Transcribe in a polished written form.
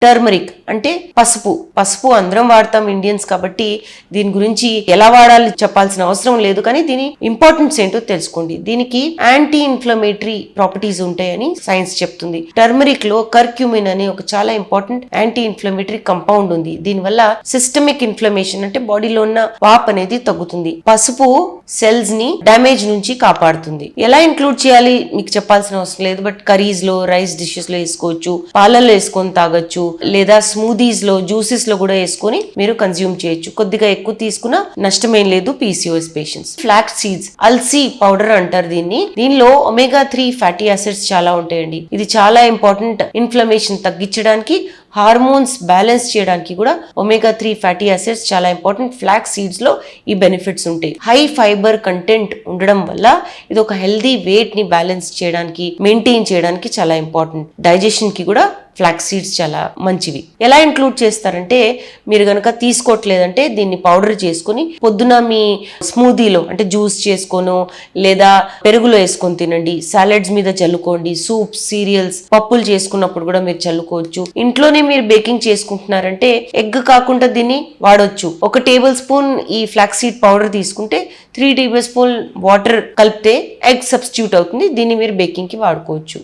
Turmeric అంటే పసుపు అందరం వాడతాం ఇండియన్స్ కాబట్టి దీని గురించి ఎలా వాడాలి చెప్పాల్సిన అవసరం లేదు, కానీ దీని ఇంపార్టెన్స్ ఏంటో తెలుసుకోండి. దీనికి యాంటీ ఇన్ఫ్లమేటరీ ప్రాపర్టీస్ ఉంటాయని సైన్స్ చెప్తుంది. టర్మరిక్ లో కర్క్యూమిన్ అనే ఒక చాలా ఇంపార్టెంట్ యాంటీ ఇన్ఫ్లమేటరీ కంపౌండ్ ఉంది. దీనివల్ల సిస్టమిక్ ఇన్ఫ్లమేషన్ అంటే బాడీలో ఉన్న వాప్ అనేది తగ్గుతుంది. పసుపు సెల్స్ ని డ్యామేజ్ నుంచి కాపాడుతుంది. ఎలా ఇంక్లూడ్ చేయాలి మీకు చెప్పాల్సిన అవసరం లేదు, బట్ కర్రీస్ లో, రైస్ డిషెస్ లో వేసుకోవచ్చు, పాలల్లో వేసుకొని తాగొచ్చు, లేదా స్మూదీస్ లో, జ్యూసెస్ లో కూడా వేసుకొని మీరు కన్స్యూమ్ చేయొచ్చు. కొద్దిగా ఎక్కువ తీసుకున్నా నష్టమేం లేదు పీసీఓఎస్ పేషెంట్స్. ఫ్లాక్స్ సీడ్స్, అల్సీ పౌడర్ అంటారు దీన్ని. దీనిలో ఒమేగా 3 ఫ్యాటీ యాసిడ్స్ చాలా ఉంటాయండి. ఇది చాలా ఇంపార్టెంట్. ఇన్ఫ్లమేషన్ తగ్గించడానికి, హార్మోన్స్ బ్యాలెన్స్ చేయడానికి కూడా ఒమేగా 3 ఫ్యాటీ యాసిడ్స్ చాలా ఇంపార్టెంట్. ఫ్లాక్స్ సీడ్స్ లో ఈ బెనిఫిట్స్ ఉంటాయి. హై ఫైబర్ కంటెంట్ ఉండడం వల్ల ఇది ఒక హెల్దీ వెయిట్ ని బ్యాలెన్స్ చేయడానికి, మెయింటైన్ చేయడానికి చాలా ఇంపార్టెంట్. డైజెషన్ కి కూడా ఫ్లాక్స్ సీడ్స్ చాలా మంచివి. ఎలా ఇంక్లూడ్ చేస్తారంటే, మీరు కనుక తీసుకోవట్లేదంటే దీన్ని పౌడర్ చేసుకుని పొద్దున మీ స్మూదీలో అంటే జ్యూస్ చేసుకోను లేదా పెరుగులో వేసుకొని తినండి. సాలడ్స్ మీద చల్లుకోండి. సూప్స్, సీరియల్స్, పప్పులు చేసుకున్నప్పుడు కూడా మీరు చల్లుకోవచ్చు. ఇంట్లోనే మీరు బేకింగ్ చేసుకుంటున్నారంటే ఎగ్ కాకుండా దీన్ని వాడొచ్చు. 1 టేబుల్ స్పూన్ ఈ ఫ్లాక్స్ సీడ్ పౌడర్ తీసుకుంటే 3 టేబుల్ స్పూన్ వాటర్ కలిపితే ఎగ్ సబ్స్టిట్యూట్ అవుతుంది. దీన్ని మీరు బేకింగ్ కి వాడుకోవచ్చు.